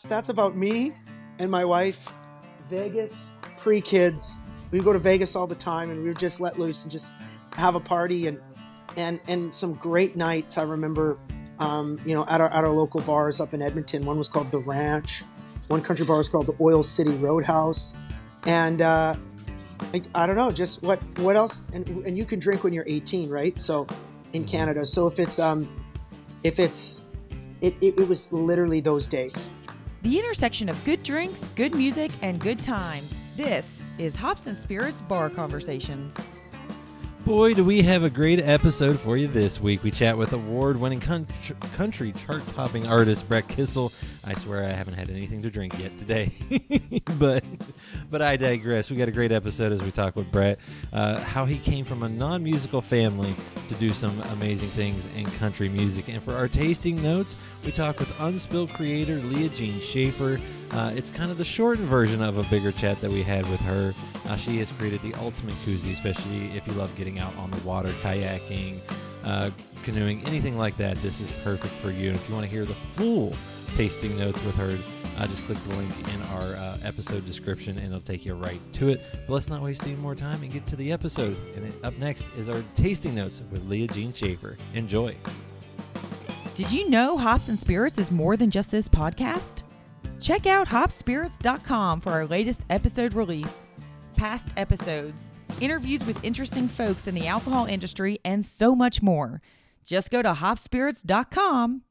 That's about me and my wife. Vegas, pre-kids. We would go to Vegas all the time, and we would just let loose and just have a party and some great nights. I remember, at our local bars up in Edmonton. One was called The Ranch. One country bar was called the Oil City Roadhouse. And I don't know, just what else? And you can drink when you're 18, right? So in Canada. So it was literally those days. The intersection of good drinks, good music, and good times. This is Hops and Spirits Bar Conversations. Boy, do we have a great episode for you this week. We chat with award-winning country chart-topping artist Brett Kissel. I swear I haven't had anything to drink yet today, but I digress. We got a great episode as we talk with Brett, how he came from a non-musical family to do some amazing things in country music. And for our tasting notes, we talk with UNspilt creator Leah Jean Shafer. It's kind of the shortened version of a bigger chat that we had with her. She has created the ultimate koozie, especially if you love getting out on the water, kayaking, canoeing, anything like that. This is perfect for you. And if you want to hear the full tasting notes with her, just click the link in our episode description and it'll take you right to it. But let's not waste any more time and get to the episode. And up next is our tasting notes with Leah Jean Shafer. Enjoy. Did you know Hops and Spirits is more than just this podcast? Check out hopspirits.com for our latest episode release, past episodes, interviews with interesting folks in the alcohol industry, and so much more. Just go to hopspirits.com.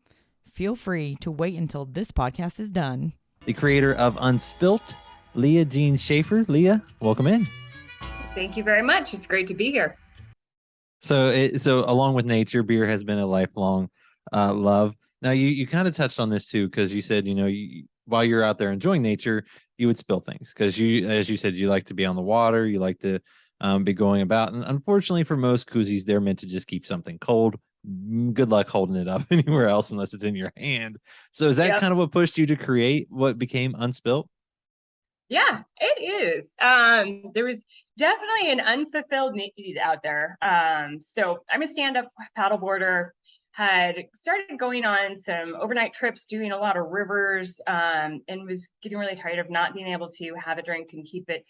Feel free to wait until this podcast is done. The creator of UNspilt, Leah Jean Shafer. Leah, welcome in. Thank you very much. It's great to be here. So along with nature, beer has been a lifelong love. Now, you kind of touched on this too, because you said, while you're out there enjoying nature, you would spill things because as you said, you like to be on the water, you like to be going about. And unfortunately for most koozies, they're meant to just keep something cold. Good luck holding it up anywhere else unless it's in your hand. So is that kind of what pushed you to create what became UNspilt? Yeah, it is. There was definitely an unfulfilled need out there. So I'm a stand-up paddleboarder, had started going on some overnight trips, doing a lot of rivers, and was getting really tired of not being able to have a drink and keep it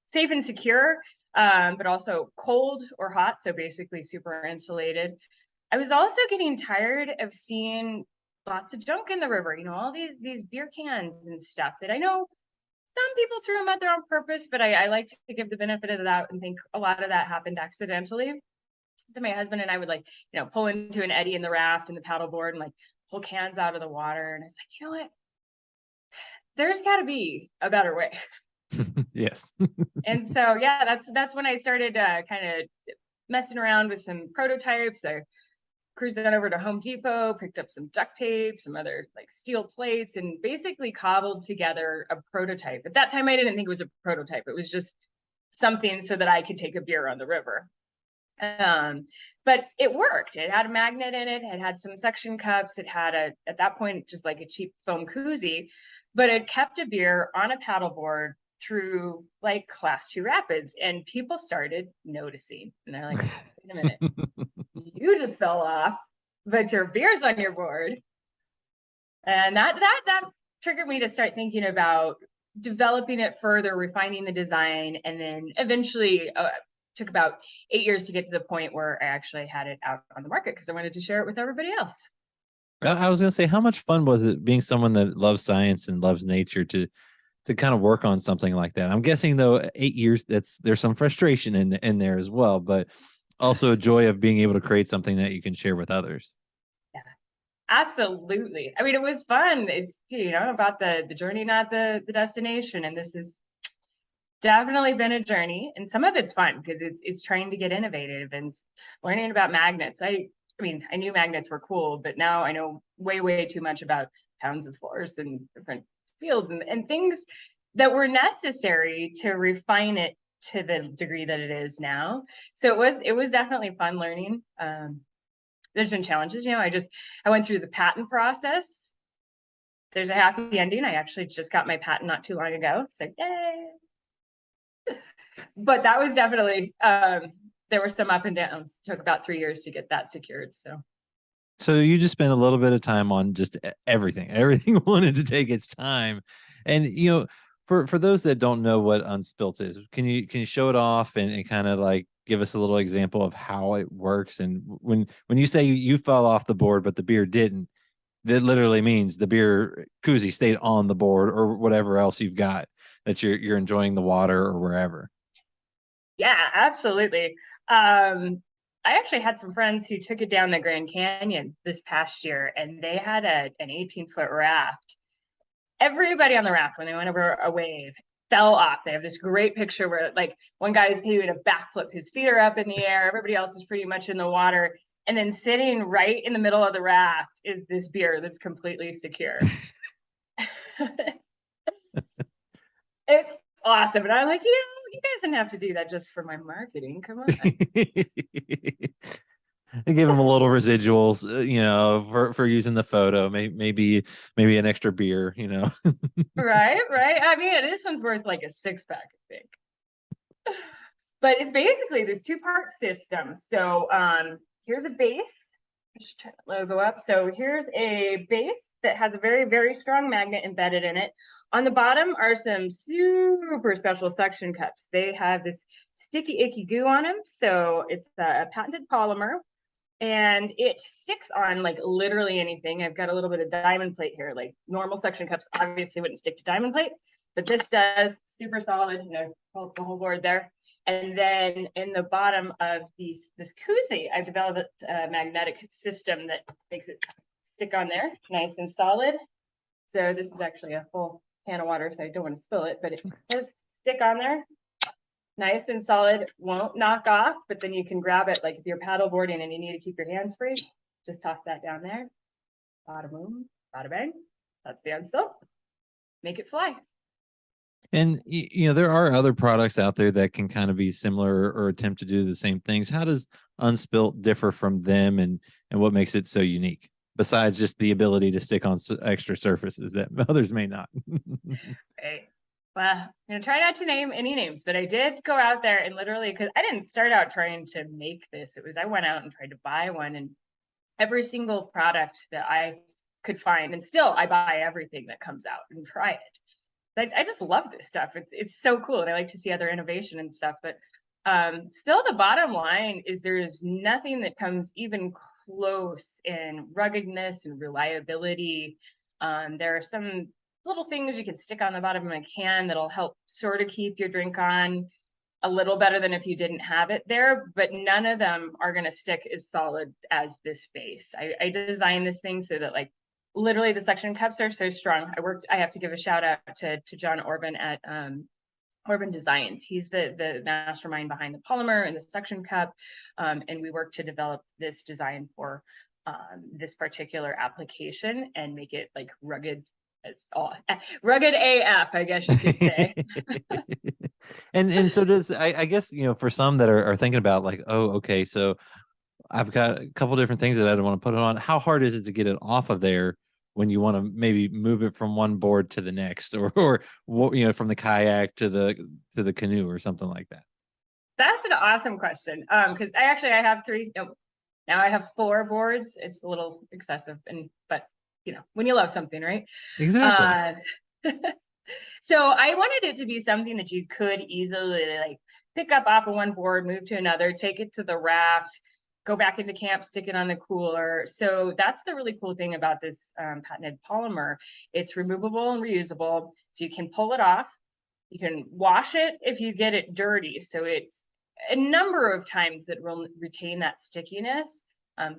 safe and secure, but also cold or hot, so basically super insulated. I was also getting tired of seeing lots of junk in the river, all these beer cans and stuff that I know some people threw them out there on purpose, but I like to give the benefit of the doubt and think a lot of that happened accidentally. So my husband and I would pull into an eddy in the raft and the paddleboard and pull cans out of the water. And it's like, you know what? There's got to be a better way. Yes. And so, yeah, that's when I started kind of messing around with some prototypes. I cruised on over to Home Depot, picked up some duct tape, some other steel plates, and basically cobbled together a prototype. At that time, I didn't think it was a prototype. It was just something so that I could take a beer on the river. But it worked. It had a magnet in it. It had some suction cups. It had at that point, just like a cheap foam koozie, but it kept a beer on a paddleboard through class 2 rapids, and people started noticing, and they're like, wait a minute, you just fell off, but your beer's on your board. And that triggered me to start thinking about developing it further, refining the design, and then eventually took about 8 years to get to the point where I actually had it out on the market because I wanted to share it with everybody else. I was going to say, how much fun was it being someone that loves science and loves nature to kind of work on something like that? I'm guessing though, 8 years, there's some frustration in there as well, but also a joy of being able to create something that you can share with others. Yeah, absolutely. I mean, it was fun. It's, about the journey, not the destination. And this is definitely been a journey, and some of it's fun because it's trying to get innovative and learning about magnets. I knew magnets were cool, but now I know way too much about pounds of force and different fields and things that were necessary to refine it to the degree that it is now. So it was definitely fun learning. There's been challenges. I went through the patent process. There's a happy ending. I actually just got my patent not too long ago. So yay. But that was definitely, there were some up and downs. It took about 3 years to get that secured. So So you just spent a little bit of time on just everything. Everything wanted to take its time. And for those that don't know what unspilt is, can you show it off and kind of like give us a little example of how it works? And when you say you fell off the board but the beer didn't, that literally means the beer koozie stayed on the board or whatever else you've got that you're enjoying the water or wherever. Yeah, absolutely. I actually had some friends who took it down the Grand Canyon this past year, and they had an 18-foot raft. Everybody on the raft, when they went over a wave, fell off. They have this great picture where, like, one guy's doing a backflip, his feet are up in the air, everybody else is pretty much in the water, and then sitting right in the middle of the raft is this beer that's completely secure. It's awesome. And I'm like, you guys didn't have to do that just for my marketing. Come on. And give them a little residuals, for using the photo, maybe an extra beer, Right. I mean, this one's worth like a 6-pack, I think. But it's basically this 2-part system. So here's a base. Just turn the logo up. So here's a base that has a very, very strong magnet embedded in it. On the bottom are some super special suction cups. They have this sticky, icky goo on them. So it's a patented polymer, and it sticks on like literally anything. I've got a little bit of diamond plate here. Like normal suction cups obviously wouldn't stick to diamond plate, but this does. Super solid, hold the whole board there. And then in the bottom of this koozie, I've developed a magnetic system that makes it stick on there, nice and solid. So this is actually a full can of water, so I don't want to spill it, but it does stick on there, nice and solid, won't knock off, but then you can grab it, like if you're paddle boarding and you need to keep your hands free, just toss that down there. Bada boom, bada bang. That's the unspilt. Make it fly. And there are other products out there that can kind of be similar or attempt to do the same things. How does unspilt differ from them, and what makes it so unique, besides just the ability to stick on extra surfaces that others may not? Right. Well, I'm gonna try not to name any names, but I did go out there and literally, because I didn't start out trying to make this. I went out and tried to buy one, and every single product that I could find, and still I buy everything that comes out and try it. I just love this stuff. It's so cool, and I like to see other innovation and stuff. But still, the bottom line is there is nothing that comes even close in ruggedness and reliability. There are some little things you can stick on the bottom of a can that'll help sort of keep your drink on a little better than if you didn't have it there, but none of them are going to stick as solid as this base. I designed this thing so that, like, literally the suction cups are so strong. I have to give a shout out to John Orban at Orban Designs. He's the mastermind behind the polymer and the suction cup, and we worked to develop this design for this particular application and make it like rugged AF, I guess you could say. and so does I guess for some that are thinking about, like, oh, okay, so I've got a couple different things that I don't want to put it on. How hard is it to get it off of there when you want to maybe move it from one board to the next, or from the kayak to the canoe or something like that? That's an awesome question. Because I have 3. No, now I have 4 boards. It's a little excessive, but when you love something, right? Exactly. So I wanted it to be something that you could easily like pick up off of one board, move to another, take it to the raft, go back into camp, stick it on the cooler. So that's the really cool thing about this patented polymer. It's removable and reusable, so you can pull it off. You can wash it if you get it dirty. So it's a number of times that will retain that stickiness.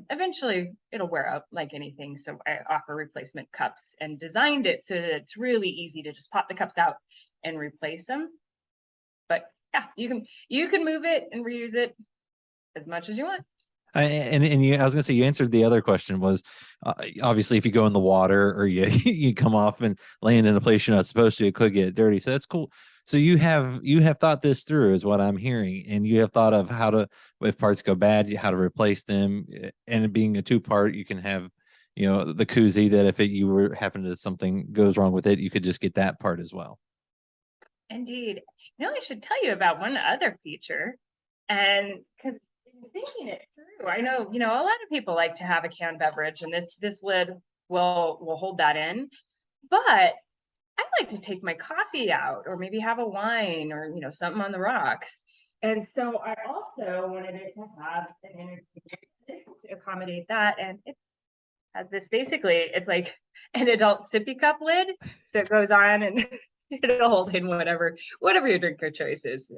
Eventually it'll wear out like anything. So I offer replacement cups and designed it so that it's really easy to just pop the cups out and replace them. But yeah, you can move it and reuse it as much as you want. I was gonna say, you answered the other question. Was obviously if you go in the water or you you come off and land in a place you're not supposed to, it could get dirty. So that's cool. So you have thought this through, is what I'm hearing, and you have thought of how to, if parts go bad, how to replace them. And it being a 2-part, you can have the koozie that if you were happen to something goes wrong with it, you could just get that part as well. Indeed. I should tell you about one other feature, and because thinking it through, I know, a lot of people like to have a canned beverage, and this lid will hold that in. But I like to take my coffee out, or maybe have a wine, or something on the rocks. And so I also wanted it to have an energy to accommodate that. And it has this, basically, it's like an adult sippy cup lid. So it goes on and it'll hold in whatever your drink of choice is.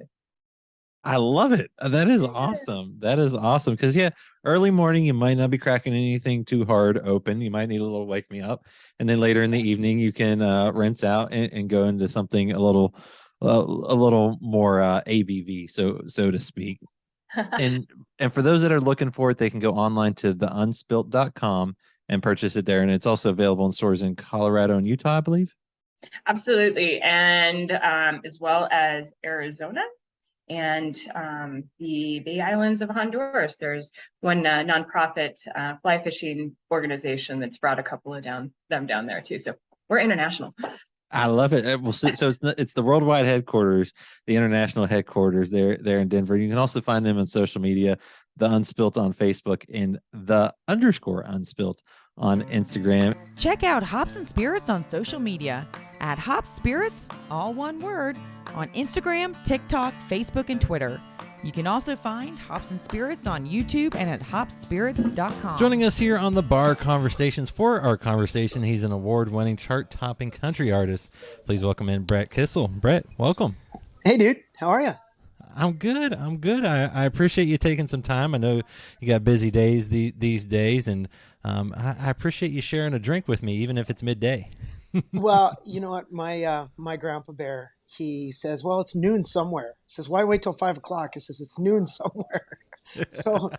I love it. That is awesome. That is awesome. Because early morning you might not be cracking anything too hard open. You might need a little wake me up, and then later in the evening you can rinse out and go into something a little more ABV, so to speak. and for those that are looking for it, they can go online to the unspilt.com and purchase it there. And it's also available in stores in Colorado and Utah, I believe. Absolutely, and as well as Arizona. And the Bay Islands of Honduras. There's one nonprofit fly fishing organization that's brought a couple of them down there too. So we're international. I love it. So it's the worldwide headquarters, the international headquarters there in Denver. You can also find them on social media, the Unspilt on Facebook and the _Unspilt on Instagram. Check out Hops and Spirits on social media at Hops Spirits, all one word, on Instagram, TikTok, Facebook, and Twitter. You can also find Hops and Spirits on YouTube and at hopspirits.com. Joining us here on the Bar Conversations for our conversation, he's an award-winning chart-topping country artist. Please welcome in Brett Kissel. Brett, welcome. Hey, dude. How are you? I'm good. I appreciate you taking some time. I know you got busy days these days, and I appreciate you sharing a drink with me, even if it's midday. Well, you know what? My grandpa bear, he says, well, it's noon somewhere. He says, why wait till 5 o'clock? He says, it's noon somewhere. So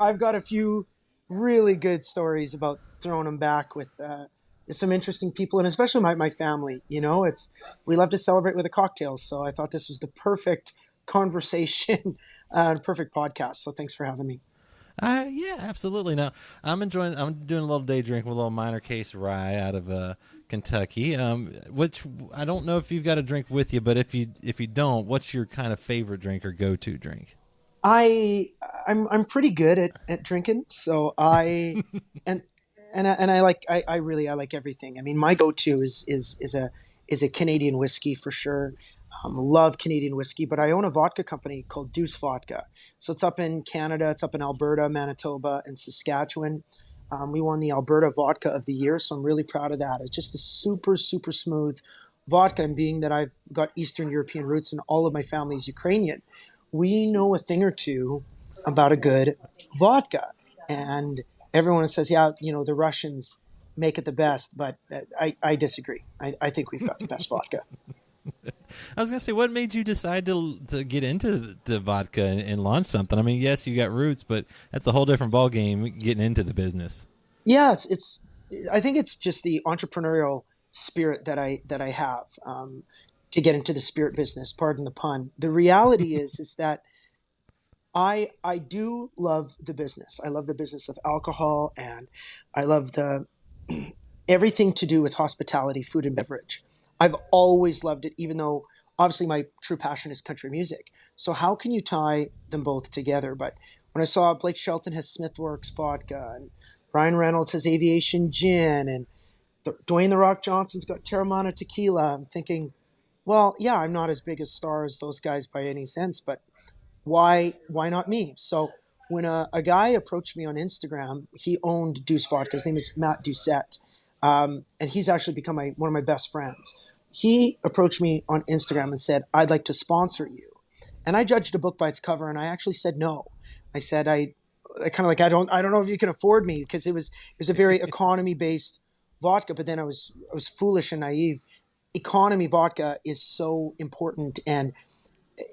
I've got a few really good stories about throwing them back with some interesting people, and especially my family. We love to celebrate with a cocktail. So I thought this was the perfect conversation, perfect podcast. So thanks for having me. Yeah, absolutely. Now, I'm doing a little day drink with a little minor case rye out of Kentucky, which I don't know if you've got a drink with you, but if you don't, what's your kind of favorite drink or go-to drink? I'm pretty good at drinking, so I like everything. I mean, my go-to is a Canadian whiskey for sure. Love Canadian whiskey, but I own a vodka company called Deuce Vodka. So it's up in Canada, it's up in Alberta, Manitoba, and Saskatchewan. We won the Alberta Vodka of the Year, so I'm really proud of that. It's just a super, super smooth vodka, and being that I've got Eastern European roots and all of my family is Ukrainian, we know a thing or two about a good vodka. And everyone says, yeah, the Russians make it the best, but I disagree. I think we've got the best vodka. I was gonna say, what made you decide to get into the vodka and launch something? I mean, yes, you got roots, but that's a whole different ball game getting into the business. Yeah, I think it's just the entrepreneurial spirit that I have to get into the spirit business. Pardon the pun. The reality is that I do love the business. I love the business of alcohol, and I love everything to do with hospitality, food, and beverage. I've always loved it, even though obviously my true passion is country music. So how can you tie them both together? But when I saw Blake Shelton has Smithworks vodka, and Ryan Reynolds has Aviation Gin, and Dwayne "The Rock" Johnson's got Terramana tequila, I'm thinking, well, yeah, I'm not as big a star as those guys by any sense, but why not me? So when a guy approached me on Instagram, he owned Deuce Vodka. His name is Matt Doucette. And he's actually become one of my best friends. He approached me on Instagram and said, I'd like to sponsor you. And I judged a book by its cover, and I actually said no. I said, I kind of like, I don't know if you can afford me, because it was a very economy based vodka. But then I was foolish and naive. Economy vodka is so important, and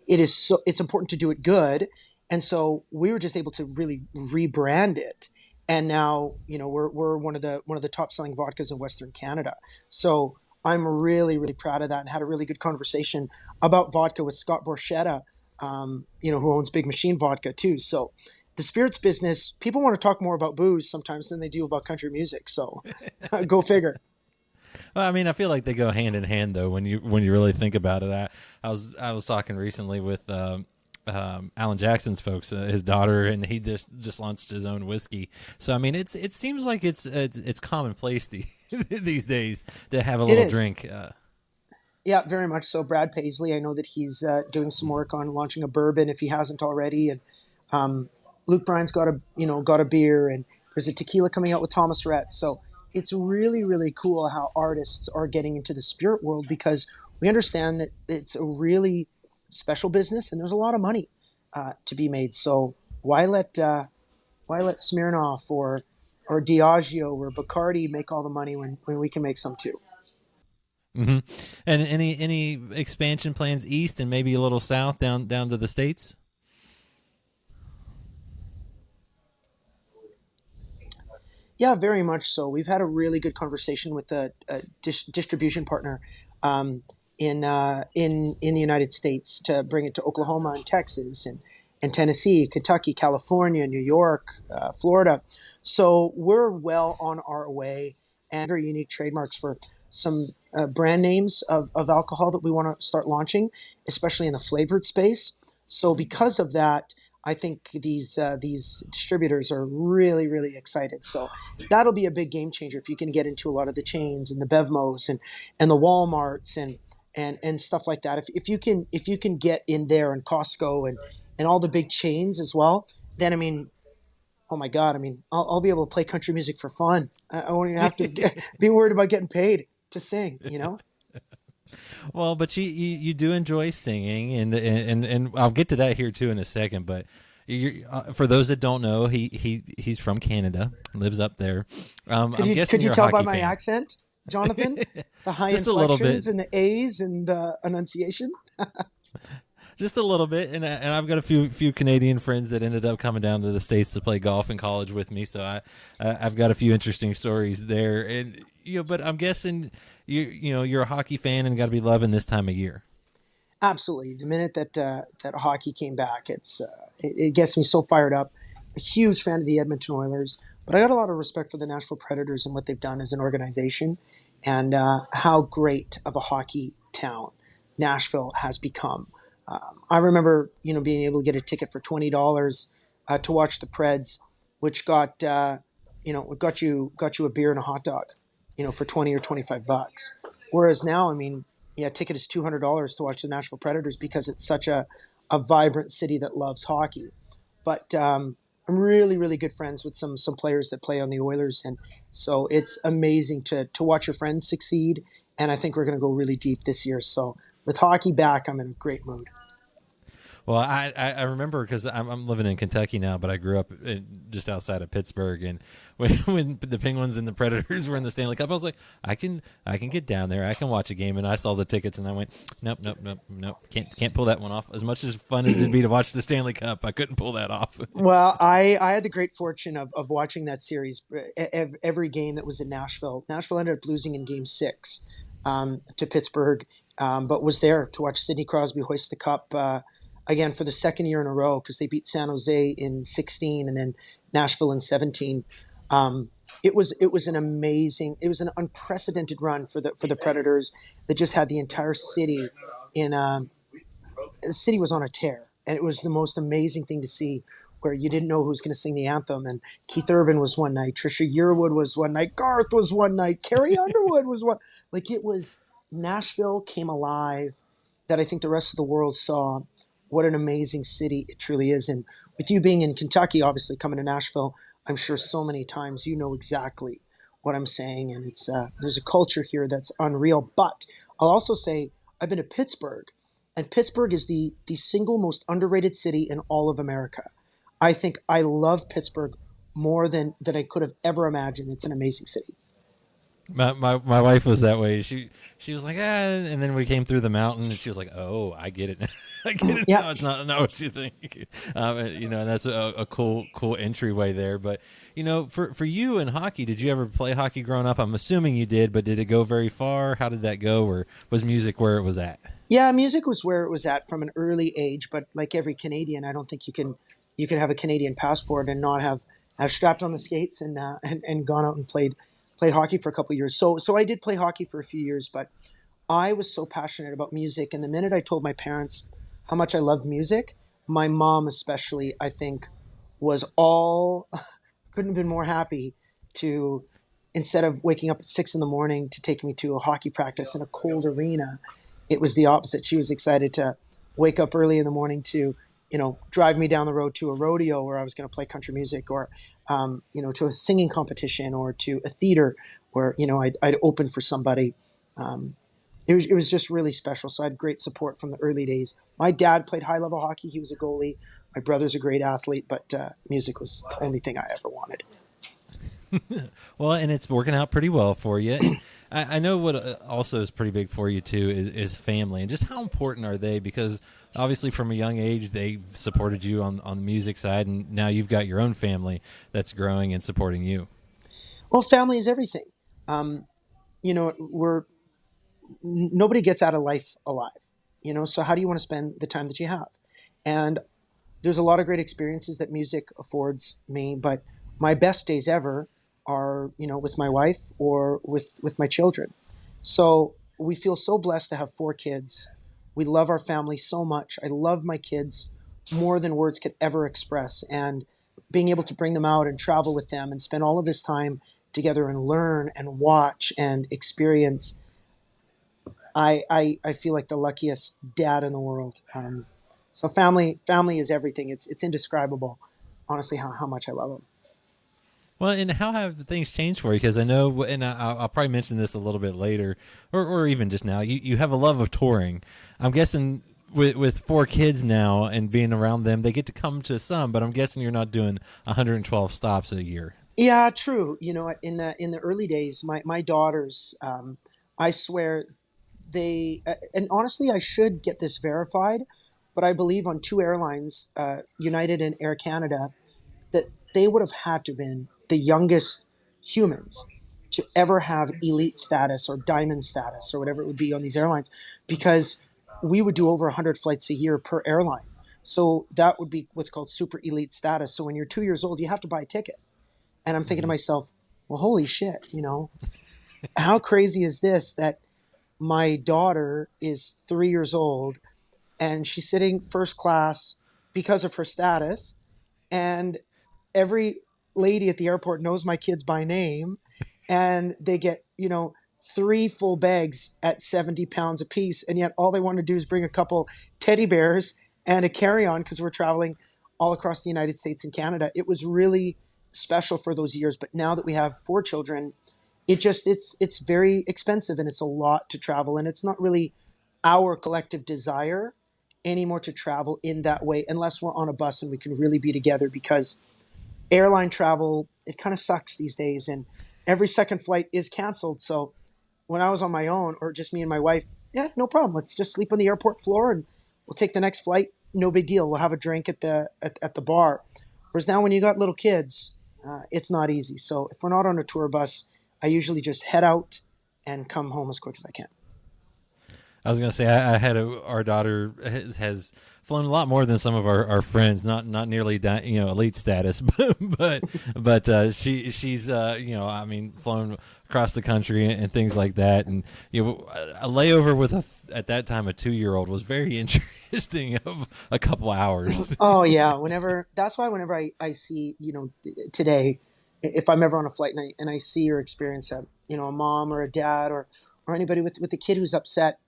it's important to do it good. And so we were just able to really rebrand it. And now, we're one of the top selling vodkas in Western Canada. So I'm really, really proud of that, and had a really good conversation about vodka with Scott Borchetta, who owns Big Machine Vodka too. So the spirits business, people want to talk more about booze sometimes than they do about country music. So go figure. Well, I mean, I feel like they go hand in hand though when you really think about it. I was talking recently with Alan Jackson's folks, his daughter, and he just launched his own whiskey. So I mean, it seems like it's commonplace these days to have a It little is. drink. Yeah, very much so. Brad Paisley, I know that he's doing some work on launching a bourbon if he hasn't already, and Luke Bryan's got a beer, and there's a tequila coming out with Thomas Rhett. So it's really, really cool how artists are getting into the spirit world, because we understand that it's a really special business and there's a lot of money to be made. So why let Smirnoff or Diageo or Bacardi make all the money when we can make some too? Hmm. And any expansion plans east and maybe a little south down to the States? Yeah, very much so. We've had a really good conversation with a distribution partner in the United States to bring it to Oklahoma and Texas and Tennessee, Kentucky, California, New York, Florida. So we're well on our way, and very unique trademarks for some brand names of alcohol that we want to start launching, especially in the flavored space. So because of that, I think these distributors are really, really excited. So that'll be a big game changer if you can get into a lot of the chains and the Bevmos and the Walmarts and stuff like that. If you can get in there, and Costco and all the big chains as well, then I mean, oh my God, I mean, I'll be able to play country music for fun. I won't even have to be worried about getting paid to sing, you know? Well, but you do enjoy singing, and I'll get to that here too in a second. But for those that don't know, he's from Canada, lives up there. I'm guessing Could you you're a tell by hockey my fan. accent, Jonathan? The high Just a little inflections bit. and the A's and the enunciation? Just a little bit, and I've got a few Canadian friends that ended up coming down to the States to play golf in college with me, so I've got a few interesting stories there. And but I'm guessing you're a hockey fan and got to be loving this time of year. Absolutely. The minute that hockey came back, it gets me so fired up. A huge fan of the Edmonton Oilers, but I got a lot of respect for the Nashville Predators and what they've done as an organization, and how great of a hockey town Nashville has become. I remember, being able to get a ticket for $20 to watch the Preds, which got you a beer and a hot dog, for 20 or $25. Whereas now, I mean, yeah, ticket is $200 to watch the Nashville Predators because it's such a vibrant city that loves hockey. But I'm really, really good friends with some players that play on the Oilers, and so it's amazing to watch your friends succeed. And I think we're going to go really deep this year. So with hockey back, I'm in a great mood. Well, I remember because I'm living in Kentucky now, but I grew up just outside of Pittsburgh, and when the Penguins and the Predators were in the Stanley Cup, I was like, I can get down there, I can watch a game, and I saw the tickets, and I went, nope, can't pull that one off. As much as fun as it'd be to watch the Stanley Cup, I couldn't pull that off. Well, I had the great fortune of watching that series, every game that was in Nashville. Nashville ended up losing in Game 6 to Pittsburgh, but was there to watch Sidney Crosby hoist the cup again for the second year in a row, because they beat San Jose in 16 and then Nashville in 17. It was an unprecedented run for the Predators that just had the entire city the city was on a tear, and it was the most amazing thing to see, where you didn't know who was going to sing the anthem. And Keith Urban was one night, Trisha Yearwood was one night, Garth was one night, Carrie Underwood was one. Like, it was, Nashville came alive, that I think the rest of the world saw what an amazing city it truly is. And with you being in Kentucky, obviously coming to Nashville, I'm sure so many times you know exactly what I'm saying. And it's there's a culture here that's unreal. But I'll also say I've been to Pittsburgh, and Pittsburgh is the single most underrated city in all of America. I think I love Pittsburgh more than I could have ever imagined. It's an amazing city. My wife was that way. She was like, and then we came through the mountain, and she was like, oh, I get it. I get it. Yeah. Now. It's not what you think. And that's a cool entryway there. But for you in hockey, did you ever play hockey growing up? I'm assuming you did, but did it go very far? How did that go, or was music where it was at? Yeah, music was where it was at from an early age. But like every Canadian, I don't think you can have a Canadian passport and not have strapped on the skates and gone out and played hockey for a couple of years. So I did play hockey for a few years, but I was so passionate about music. And the minute I told my parents how much I loved music, my mom especially, I think, was all couldn't have been more happy to, instead of waking up at 6 a.m. to take me to a hockey practice in a cold arena, it was the opposite. She was excited to wake up early in the morning to, drive me down the road to a rodeo where I was going to play country music, or, to a singing competition, or to a theater where, I'd open for somebody. It was just really special. So I had great support from the early days. My dad played high level hockey. He was a goalie. My brother's a great athlete, but music was the only thing I ever wanted. Well, and it's working out pretty well for you. And I know what also is pretty big for you too is family, and just how important are they? Because obviously from a young age they supported you on the music side, and now you've got your own family that's growing and supporting you. Well, family is everything. We're nobody gets out of life alive, so how do you want to spend the time that you have? And there's a lot of great experiences that music affords me, but my best days ever are, with my wife or with my children. So we feel so blessed to have 4 kids. We love our family so much. I love my kids more than words could ever express. And being able to bring them out and travel with them and spend all of this time together and learn and watch and experience, I feel like the luckiest dad in the world. So family is everything. It's indescribable, honestly, how much I love them. Well, and how have things changed for you? Because I know, and I'll probably mention this a little bit later, or even just now, you have a love of touring. I'm guessing with 4 kids now and being around them, they get to come to some, but I'm guessing you're not doing 112 stops a year. Yeah, true. In the early days, my daughters, I swear they, and honestly, I should get this verified, but I believe on 2 airlines, United and Air Canada, that they would have had to have been the youngest humans to ever have elite status or diamond status or whatever it would be on these airlines, because we would do over 100 flights a year per airline. So that would be what's called super elite status. So when you're 2 years old, you have to buy a ticket. And I'm thinking to myself, well, holy shit, how crazy is this that my daughter is 3 years old and she's sitting first class because of her status, and every lady at the airport knows my kids by name, and they get, 3 full bags at 70 pounds a piece. And yet all they want to do is bring a couple teddy bears and a carry-on because we're traveling all across the United States and Canada. It was really special for those years. But now that we have 4 children, it's very expensive, and it's a lot to travel. And it's not really our collective desire anymore to travel in that way, unless we're on a bus and we can really be together, because airline travel, it kind of sucks these days, and every second flight is canceled. So when I was on my own, or just me and my wife, yeah, no problem. Let's just sleep on the airport floor and we'll take the next flight. No big deal. We'll have a drink at the bar. Whereas now when you got little kids, it's not easy. So if we're not on a tour bus, I usually just head out and come home as quick as I can. I was going to say, I had our daughter has flown a lot more than some of our friends, not nearly elite status, but she's flown across the country and things like that, and a layover with at that time a 2-year-old was very interesting of a couple hours. Oh yeah, that's why whenever I see today, if I'm ever on a flight and I see or experience a mom or a dad or anybody with a kid who's upset,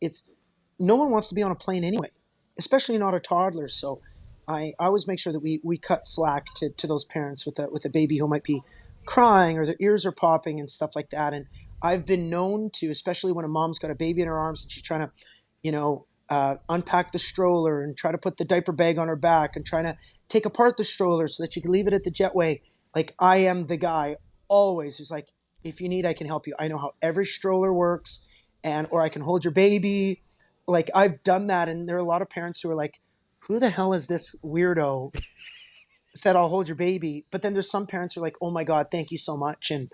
no one wants to be on a plane anyway, especially not a toddler. So I always make sure that we cut slack to those parents with a baby who might be crying or their ears are popping and stuff like that. And I've been known to, especially when a mom's got a baby in her arms and she's trying to, unpack the stroller and try to put the diaper bag on her back and trying to take apart the stroller so that she can leave it at the jetway. Like, I am the guy always who's like, if you need, I can help you. I know how every stroller works, or I can hold your baby. Like, I've done that, and there are a lot of parents who are like, who the hell is this weirdo said I'll hold your baby? But then there's some parents who are like, oh my God, thank you so much. And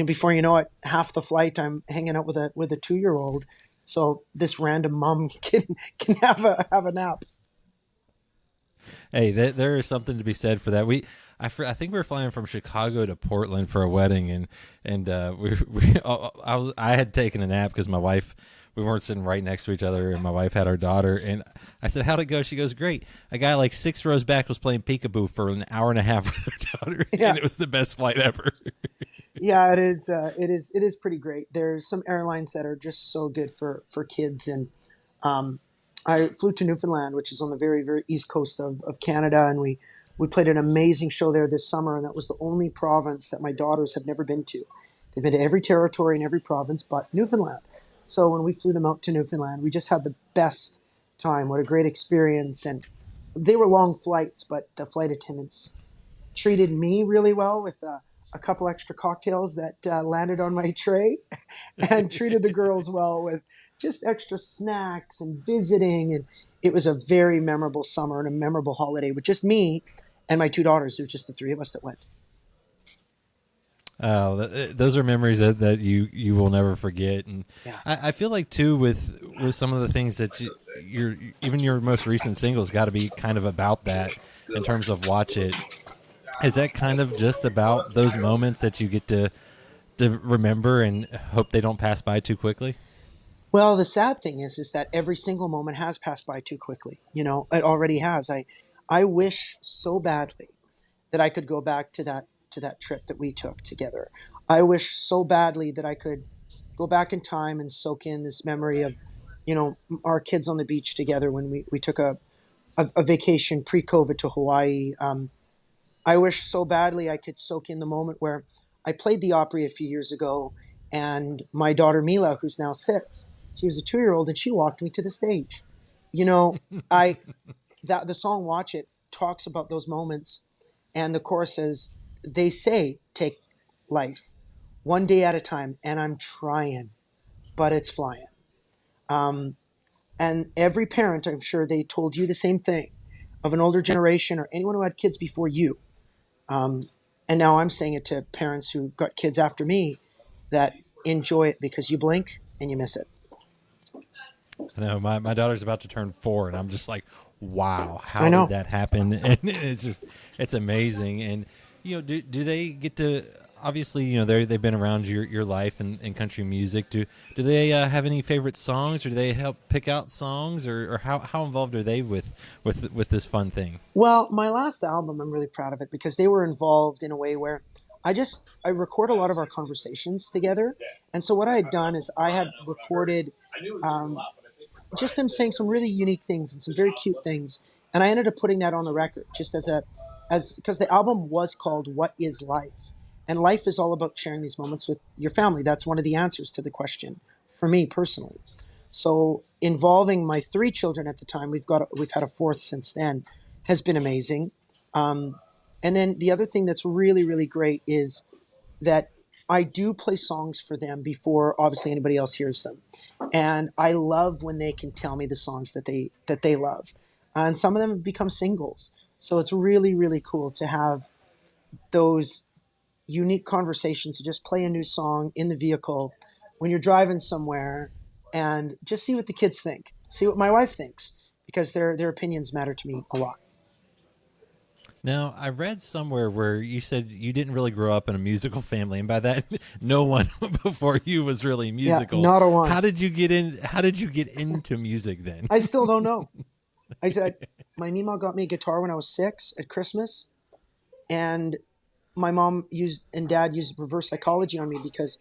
before you know it, half the flight I'm hanging out with a 2-year-old. So this random mom can have a nap. Hey, there is something to be said for that. I think we were flying from Chicago to Portland for a wedding, and I had taken a nap because my wife we weren't sitting right next to each other, and my wife had our daughter, and I said, "How'd it go?" She goes, "Great." A guy like 6 rows back was playing peekaboo for an hour and a half with her daughter, and it was the best flight ever. Yeah, it is. It is pretty great. There's some airlines that are just so good for kids, and I flew to Newfoundland, which is on the very, very east coast of Canada, and we played an amazing show there this summer, and that was the only province that my daughters have never been to. They've been to every territory in every province but Newfoundland. So when we flew them out to Newfoundland, we just had the best time. What a great experience. And they were long flights, but the flight attendants treated me really well with a couple extra cocktails that landed on my tray, and treated the girls well with just extra snacks and visiting. And it was a very memorable summer and a memorable holiday with just me and my 2 daughters. It was just the 3 of us that went. Those are memories that you will never forget. And Yeah. I feel like too with some of the things that even your most recent singles got to be kind of about that in terms of Watch It. Is that kind of just about those moments that you get to remember and hope they don't pass by too quickly? Well, the sad thing is that every single moment has passed by too quickly. You know, it already has. I wish so badly that I could go back to that trip that we took together. I wish so badly that I could go back in time and soak in this memory of, you know, our kids on the beach together when we took a vacation pre-COVID to Hawaii. I wish so badly I could soak in the moment where I played the Opry a few years ago, and my daughter Mila, who's now 6, she was a 2-year-old, and she walked me to the stage. You know, the song "Watch It" talks about those moments, and the chorus says, "They say take life one day at a time, and I'm trying, but it's flying." And every parent, I'm sure they told you the same thing, of an older generation or anyone who had kids before you. And now I'm saying it to parents who've got kids after me, that enjoy it, because you blink and you miss it. I know my daughter's about to turn 4, and I'm just like, wow, how I know. did that happen? And it's amazing. And you know, do they get to, obviously, you know, they've been around your life in country music. Do they have any favorite songs, or do they help pick out songs, or how involved are they with this fun thing? Well, my last album, I'm really proud of it because they were involved in a way where I record a lot of our conversations together. And so what I had done is I had recorded just them saying some really unique things and some very cute things. And I ended up putting that on the record just because the album was called "What Is Life?" And life is all about sharing these moments with your family. That's one of the answers to the question for me personally. So involving my 3 children at the time, we've had a 4th since then, has been amazing. And then the other thing that's really, really great is that I do play songs for them before obviously anybody else hears them. And I love when they can tell me the songs that they love. And some of them have become singles. So it's really, really cool to have those unique conversations, to just play a new song in the vehicle when you're driving somewhere, and just see what the kids think, see what my wife thinks, because their opinions matter to me a lot. Now, I read somewhere where you said you didn't really grow up in a musical family, and by that, no one before you was really musical. Yeah, not a one. How did you get into music then? I still don't know. I said my Mima got me a guitar when I was 6 at Christmas, and my mom and dad used reverse psychology on me because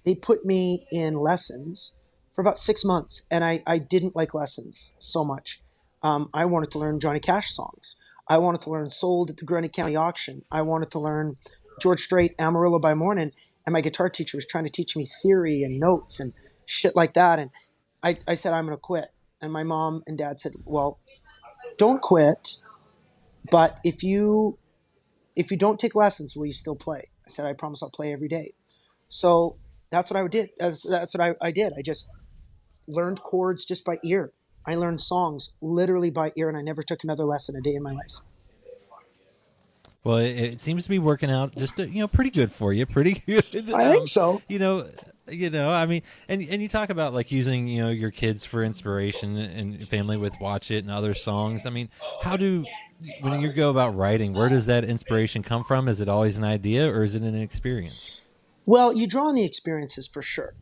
they put me in lessons for about 6 months, and I didn't like lessons so much. I wanted to learn Johnny Cash songs. I wanted to learn Sold at the Grundy County Auction. I wanted to learn George Strait, Amarillo by Morning, and my guitar teacher was trying to teach me theory and notes and shit like that. And I said, I'm going to quit. And my mom and dad said, well, don't quit, but if you don't take lessons, will you still play? I said, I promise I'll play every day. So that's what I did. That's what I did. I just learned chords just by ear. I learned songs literally by ear, and I never took another lesson a day in my life. Well, it seems to be working out just pretty good for you. Pretty good. I think so. I mean, and you talk about like using your kids for inspiration and family with Watch It and other songs. I mean, when you go about writing, where does that inspiration come from? Is it always an idea, or is it an experience? Well, you draw on the experiences for sure.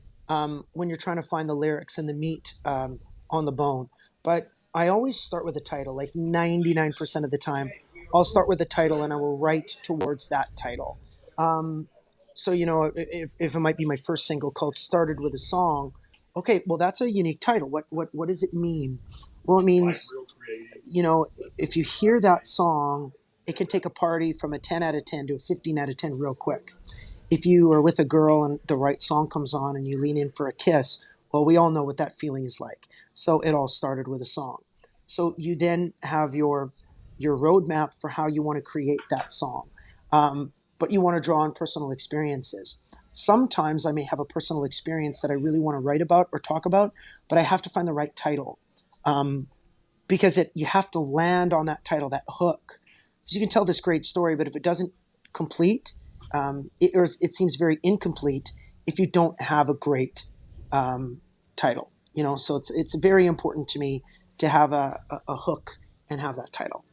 when you're trying to find the lyrics and the meat on the bone. But I always start with a title, like 99% of the time. I'll start with a title and I will write towards that title. So, if it might be my first single called Started with a Song, okay, well, that's a unique title. What does it mean? Well, it means, if you hear that song, it can take a party from a 10 out of 10 to a 15 out of 10 real quick. If you are with a girl and the right song comes on and you lean in for a kiss, well, we all know what that feeling is like. So it all started with a song. So you then have your roadmap for how you want to create that song. But you want to draw on personal experiences. Sometimes I may have a personal experience that I really want to write about or talk about, but I have to find the right title. Because you have to land on that title, that hook. Because you can tell this great story, but if it doesn't complete, it seems very incomplete if you don't have a great title. So it's very important to me to have a hook and have that title.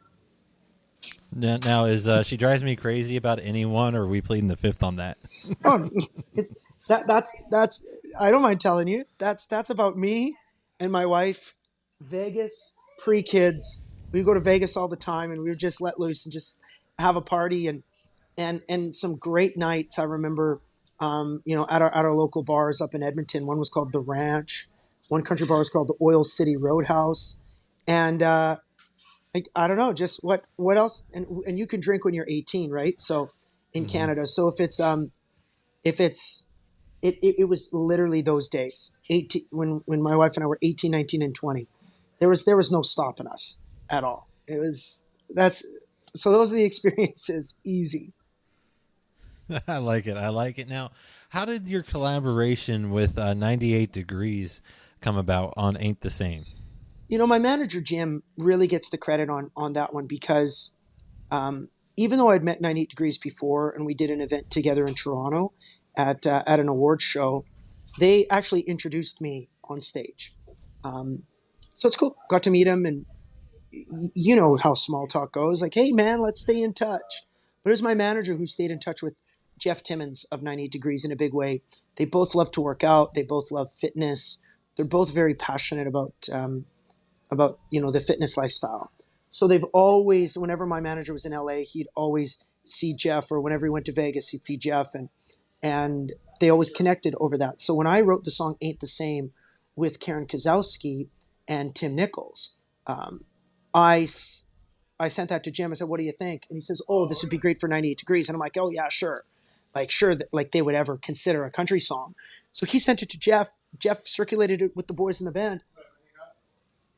Now is She Drives Me Crazy about anyone, or are we pleading the fifth on that? That's I don't mind telling you. That's about me and my wife. Vegas, pre-kids. We go to Vegas all the time, and we would just let loose and just have a party and some great nights. I remember, at our local bars up in Edmonton. One was called The Ranch. One country bar was called the Oil City Roadhouse, and I don't know, just what else. And you can drink when you're 18, right? So in Canada. So it was literally those days. 18 when my wife and I were 18, 19, and 20. There was no stopping us at all. So those are the experiences. Easy. I like it. Now, how did your collaboration with 98 Degrees come about on Ain't the Same? My manager, Jim, really gets the credit on that one because even though I'd met 98 Degrees before and we did an event together in Toronto at an awards show, they actually introduced me on stage. So it's cool. Got to meet him, and you know how small talk goes. Like, hey, man, let's stay in touch. But it was my manager who stayed in touch with Jeff Timmons of 98 Degrees in a big way. They both love to work out. They both love fitness. They're both very passionate about the fitness lifestyle. So they've always, whenever my manager was in LA, he'd always see Jeff, or whenever he went to Vegas, he'd see Jeff, and they always connected over that. So when I wrote the song Ain't the Same with Karen Kozowski and Tim Nichols, I sent that to Jim. I said, what do you think? And he says, oh, this would be great for 98 Degrees. And I'm like, oh yeah, sure. Sure that they would ever consider a country song. So he sent it to Jeff. Jeff circulated it with the boys in the band.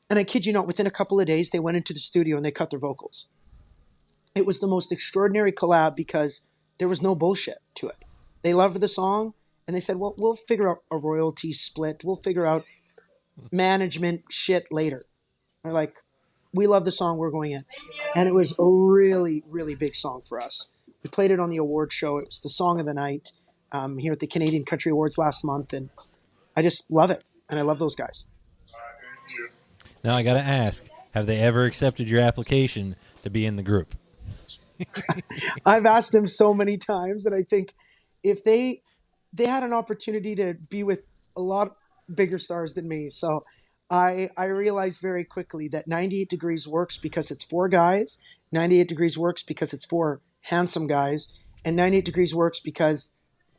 And I kid you not, within a couple of days, they went into the studio and they cut their vocals. It was the most extraordinary collab because there was no bullshit to it. They loved the song, and they said, well, we'll figure out a royalty split. We'll figure out management shit later. They're like, we love the song, we're going in. And it was a really, really big song for us. We played it on the award show. It was the song of the night here at the Canadian Country Awards last month, and I just love it. And I love those guys. Now I got to ask, have they ever accepted your application to be in the group? I've asked them so many times, and I think if they had an opportunity to be with a lot bigger stars than me. So I realized very quickly that 98 Degrees works because it's for guys. 98 Degrees works because it's for handsome guys. And 98 Degrees works because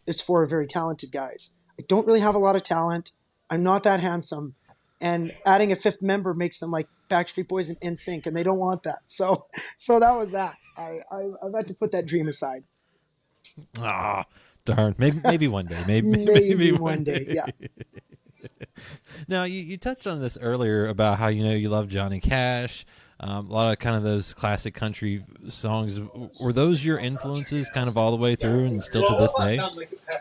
it's for very talented guys. I don't really have a lot of talent. I'm not that handsome. And adding a fifth member makes them like Backstreet Boys and NSYNC, and they don't want that. So that was that. I've had to put that dream aside. Ah, darn. Maybe one day. Maybe one day. Yeah. Now, you touched on this earlier about how, you love Johnny Cash, a lot of kind of those classic country songs. Were those your influences kind of all the way through and still to this day?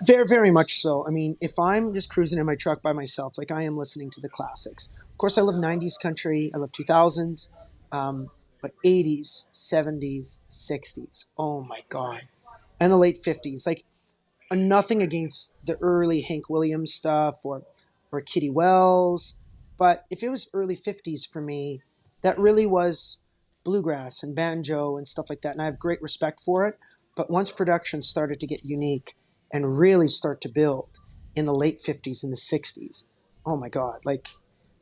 Very, very much so. I mean, if I'm just cruising in my truck by myself, like I am listening to the classics. Of course, I love 90s country. I love 2000s. But 80s, 70s, 60s. Oh, my God. And the late 50s. Like, nothing against the early Hank Williams stuff or Kitty Wells. But if it was early 50s for me, that really was bluegrass and banjo and stuff like that. And I have great respect for it. But once production started to get unique and really start to build, in the late 50s and the 60s. Oh my God. Like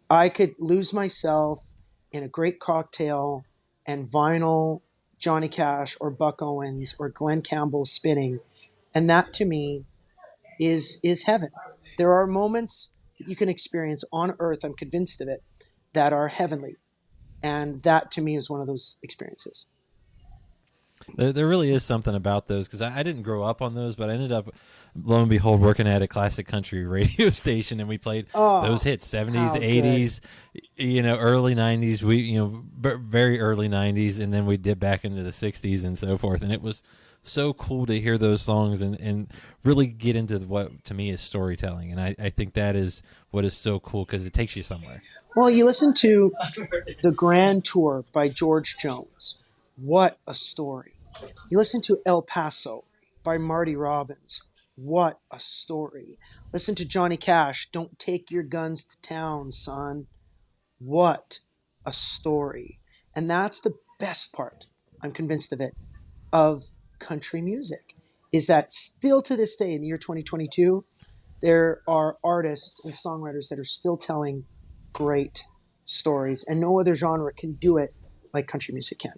I could lose myself in a great cocktail and vinyl Johnny Cash or Buck Owens or Glenn Campbell spinning. And that to me is heaven. There are moments that you can experience on earth, I'm convinced of it, that are heavenly. And that to me is one of those experiences. There really is something about those because I didn't grow up on those, but I ended up, lo and behold, working at a classic country radio station, and we played those hits, 70s, 80s, early 90s. Very early 90s, and then we dip back into the 60s and so forth. And it was so cool to hear those songs and really get into what to me is storytelling. And I think that is what is so cool because it takes you somewhere. Well, you listen to the Grand Tour by George Jones. What a story. You listen to El Paso by Marty Robbins. What a story. Listen to Johnny Cash, Don't Take Your Guns to Town, Son. What a story. And that's the best part, I'm convinced of it, of country music, is that still to this day in the year 2022, there are artists and songwriters that are still telling great stories, and no other genre can do it like country music can.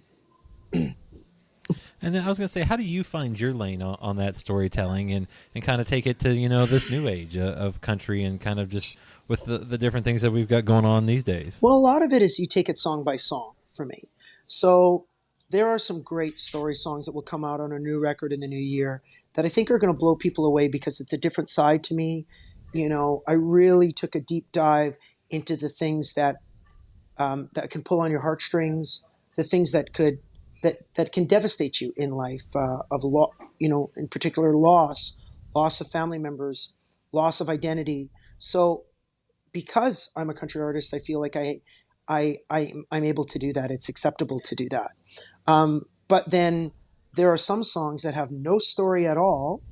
And I was going to say, how do you find your lane on that storytelling and kind of take it to, this new age of country and kind of just with the different things that we've got going on these days? Well, a lot of it is you take it song by song for me. So there are some great story songs that will come out on a new record in the new year that I think are going to blow people away because it's a different side to me. I really took a deep dive into the things that can pull on your heartstrings, the things that can devastate you in life, in particular loss of family members, loss of identity. So because I'm a country artist, I feel like I'm able to do that. It's acceptable to do that. But then there are some songs that have no story at all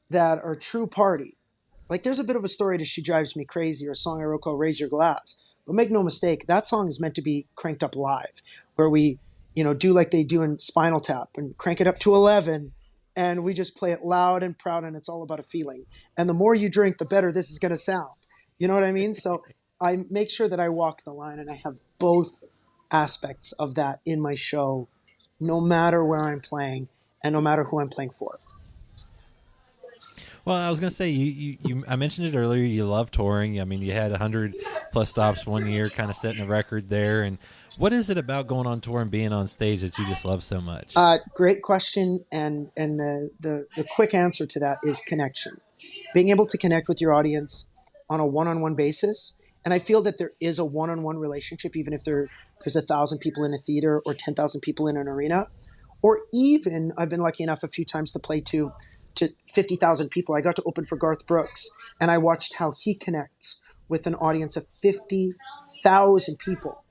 that are true party. Like there's a bit of a story to She Drives Me Crazy, or a song I wrote called Raise Your Glass. But make no mistake, that song is meant to be cranked up live, where we, do like they do in Spinal Tap and crank it up to 11, and we just play it loud and proud, and it's all about a feeling. And the more you drink, the better this is going to sound. You know what I mean? So I make sure that I walk the line, and I have both aspects of that in my show, no matter where I'm playing and no matter who I'm playing for. Well, I was going to say, I mentioned it earlier, you love touring. I mean, you had 100 plus stops one year, kind of setting a record there. And what is it about going on tour and being on stage that you just love so much? Great question. And the quick answer to that is connection. Being able to connect with your audience on a one-on-one basis. And I feel that there is a one-on-one relationship, even if there's 1,000 people in a theater or 10,000 people in an arena. Or even, I've been lucky enough a few times to play to 50,000 people. I got to open for Garth Brooks, and I watched how he connects with an audience of 50,000 people.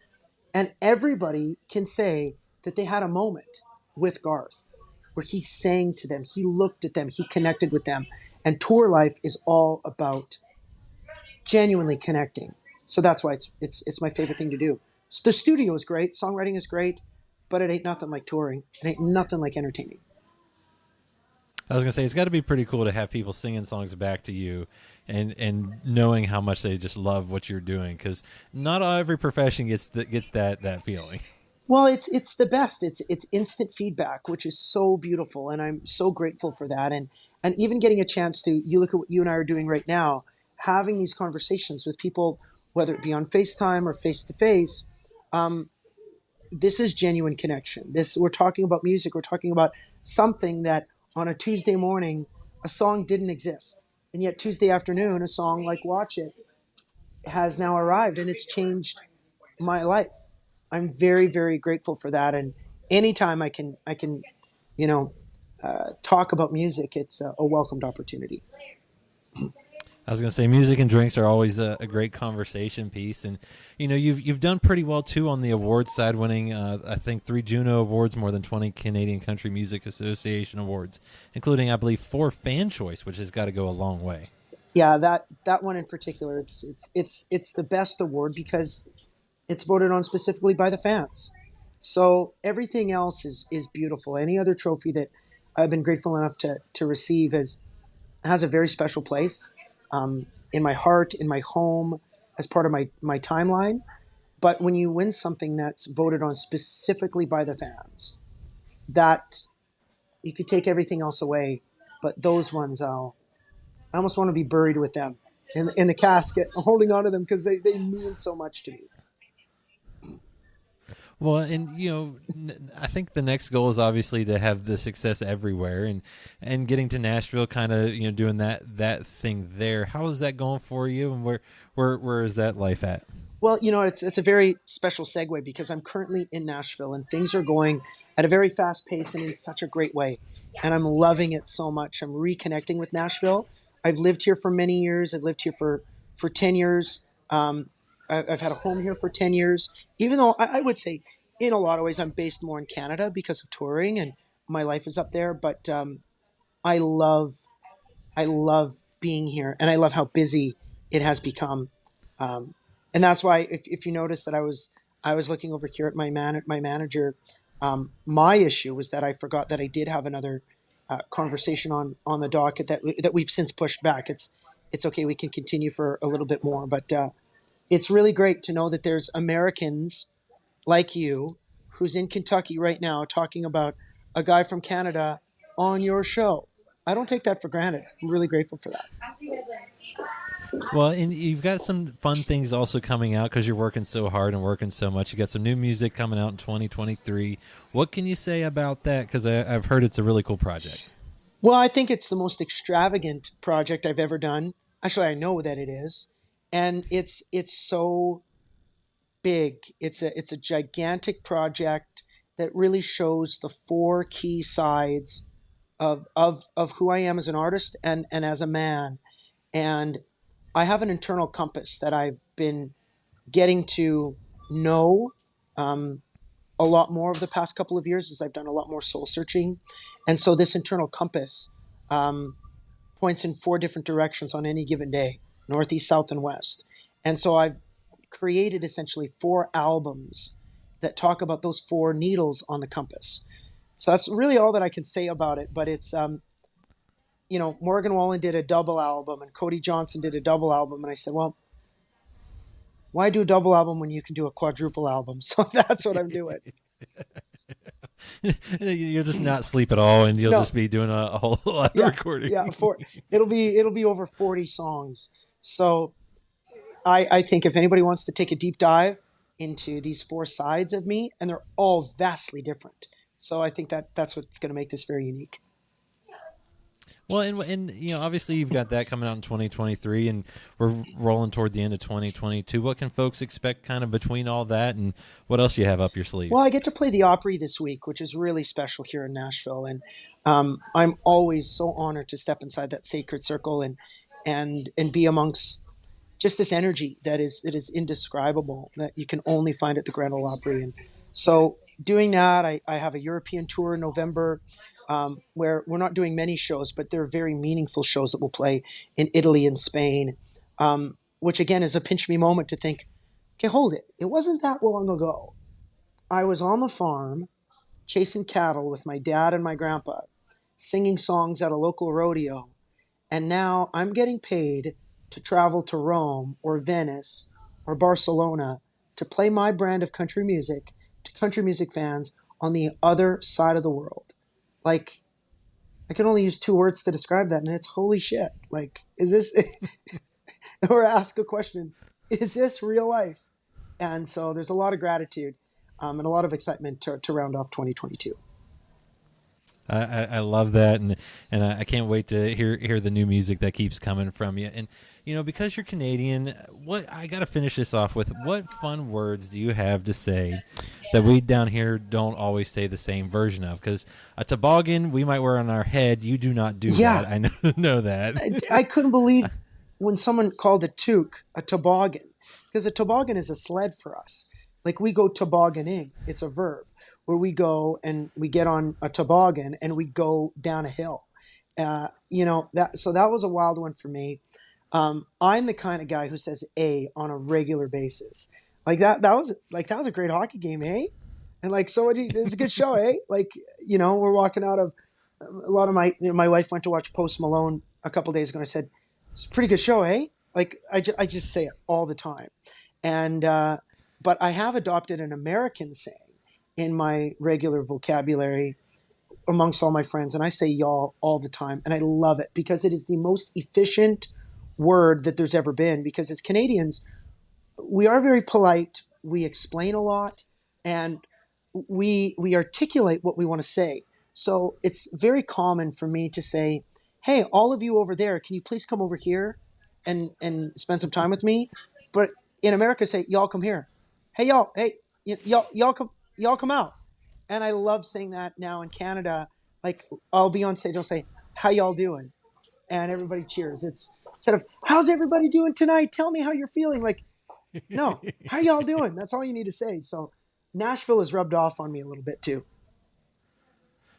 And everybody can say that they had a moment with Garth where he sang to them, he looked at them, he connected with them. And tour life is all about genuinely connecting. So that's why it's my favorite thing to do. So the studio is great, songwriting is great, but it ain't nothing like touring. It ain't nothing like entertaining. I was going to say, it's got to be pretty cool to have people singing songs back to you and knowing how much they just love what you're doing, because not every profession gets that feeling. Well, it's the best. It's instant feedback, which is so beautiful, and I'm so grateful for that. And even getting a chance to, you look at what you and I are doing right now, having these conversations with people, whether it be on FaceTime or face-to-face, this is genuine connection. We're talking about music. We're talking about something that on a Tuesday morning, a song didn't exist. And yet Tuesday afternoon, a song like Watch It has now arrived, and it's changed my life. I'm very, very grateful for that. And anytime I can talk about music, it's a welcomed opportunity. I was going to say, music and drinks are always a great conversation piece, and you've done pretty well too on the awards side, winning I think 3 Juno Awards, more than 20 Canadian Country Music Association awards, including I believe 4 Fan Choice, which has got to go a long way. Yeah, that one in particular, it's the best award because it's voted on specifically by the fans. So everything else is beautiful. Any other trophy that I've been grateful enough to receive has a very special place. in my heart, in my home, as part of my timeline. But when you win something that's voted on specifically by the fans, that you could take everything else away, but those ones, I almost want to be buried with them in the casket, holding on to them because they mean so much to me. Well, and I think the next goal is obviously to have the success everywhere, and getting to Nashville, kind of doing that thing there. How is that going for you, and where is that life at? Well, it's a very special segue because I'm currently in Nashville and things are going at a very fast pace and in such a great way, and I'm loving it so much. I'm reconnecting with Nashville. I've lived here for many years. I've lived here for 10 years. I've had a home here for 10 years, even though I would say in a lot of ways I'm based more in Canada because of touring and my life is up there. But I love being here and I love how busy it has become. And that's why if you notice that I was looking over here at my manager, my issue was that I forgot that I did have another conversation on the docket that we've since pushed back. It's okay. We can continue for a little bit more, but it's really great to know that there's Americans like you who's in Kentucky right now talking about a guy from Canada on your show. I don't take that for granted. I'm really grateful for that. Well, and you've got some fun things also coming out because you're working so hard and working so much. You got some new music coming out in 2023. What can you say about that? Because I've heard it's a really cool project. Well, I think it's the most extravagant project I've ever done. Actually, I know that it is. And it's so big. It's a gigantic project that really shows the four key sides of who I am as an artist and as a man. And I have an internal compass that I've been getting to know a lot more over the past couple of years as I've done a lot more soul searching. And so this internal compass points in four different directions on any given day: north, east, south, and west. And so I've created essentially 4 albums that talk about those 4 needles on the compass. So that's really all that I can say about it. But it's, Morgan Wallen did a double album and Cody Johnson did a double album. And I said, well, why do a double album when you can do a quadruple album? So that's what I'm doing. You'll just not sleep at all, and you'll just be doing a whole lot of recording. Yeah, it'll be over 40 songs. So I think if anybody wants to take a deep dive into these 4 sides of me, and they're all vastly different. So I think that's what's going to make this very unique. Well, and obviously you've got that coming out in 2023, and we're rolling toward the end of 2022. What can folks expect kind of between all that, and what else you have up your sleeve? Well, I get to play the Opry this week, which is really special here in Nashville, and I'm always so honored to step inside that sacred circle and be amongst just this energy that is indescribable, that you can only find at the Grand Ole Opry. And so doing that, I have a European tour in November. Where we're not doing many shows, but they're very meaningful shows that we'll play in Italy and Spain, which again is a pinch me moment to think, okay, hold it. It wasn't that long ago. I was on the farm chasing cattle with my dad and my grandpa, singing songs at a local rodeo. And now I'm getting paid to travel to Rome or Venice or Barcelona to play my brand of country music to country music fans on the other side of the world. Like, I can only use 2 words to describe that, and it's holy shit. Like, is this, or ask a question, is this real life? And so there's a lot of gratitude and a lot of excitement to round off 2022. I love that, and I can't wait to hear the new music that keeps coming from you. And because you're Canadian, I got to finish this off with, what fun words do you have to say that we down here don't always say the same version of? Because a toboggan we might wear on our head, you do not do that. I know that. I couldn't believe when someone called a toque a toboggan, because a toboggan is a sled for us. Like, we go tobogganing. It's a verb where we go and we get on a toboggan and we go down a hill. So that was a wild one for me. I'm the kind of guy who says "a" on a regular basis. Like that was a great hockey game, eh? And like, so it was a good show, eh? Like, we're walking out of a lot of my wife went to watch Post Malone a couple days ago, and I said, it's a pretty good show, eh? Like I just say it all the time. And but I have adopted an American saying in my regular vocabulary amongst all my friends, and I say y'all all the time, and I love it because it is the most efficient word that there's ever been. Because as Canadians, we are very polite, we explain a lot, and we articulate what we want to say. So it's very common for me to say, hey, all of you over there, can you please come over here and spend some time with me? But in America, say, y'all come here. Hey, y'all, y'all come out. And I love saying that now in Canada. Like, I'll be on stage, I'll say, how y'all doing? And everybody cheers. It's instead of, how's everybody doing tonight? Tell me how you're feeling. Like, no, how y'all doing? That's all you need to say. So Nashville has rubbed off on me a little bit too.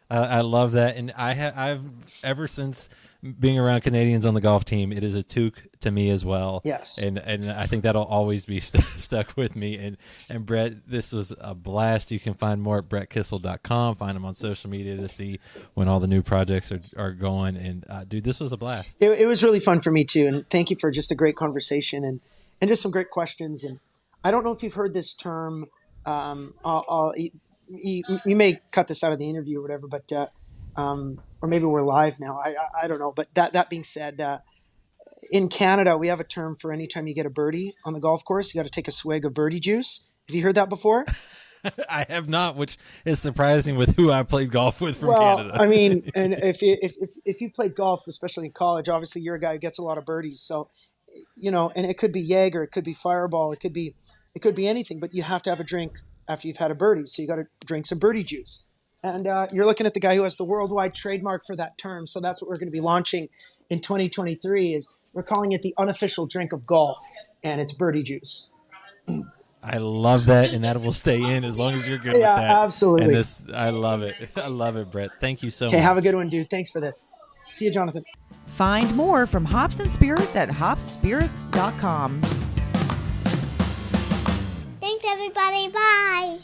I love that, and I've ever since being around Canadians on the golf team, it is a toque to me as well. Yes, and I think that'll always be stuck with me. And Brett, this was a blast. You can find more at brettkissel.com. Find him on social media to see when all the new projects are going. And dude, this was a blast. It was really fun for me too, and thank you for just a great conversation and just some great questions. And I don't know if you've heard this term. You may cut this out of the interview or whatever, but or maybe we're live now. I don't know. But that being said, in Canada, we have a term for anytime you get a birdie on the golf course, you got to take a swig of birdie juice. Have you heard that before? I have not, which is surprising with who I played golf with from Canada. I mean, and if you played golf, especially in college, obviously you're a guy who gets a lot of birdies. So, and it could be Jaeger, it could be Fireball, it could be anything, but you have to have a drink after you've had a birdie. So you got to drink some birdie juice. And you're looking at the guy who has the worldwide trademark for that term. So that's what we're going to be launching in 2023 is we're calling it the unofficial drink of golf, and it's birdie juice. I love that, and that will stay in as long as you're good with that. Yeah, absolutely. And I love it. I love it, Brett. Thank you so much. Okay, have a good one, dude. Thanks for this. See you, Jonathan. Find more from Hops and Spirits at hopspirits.com. Thanks, everybody. Bye.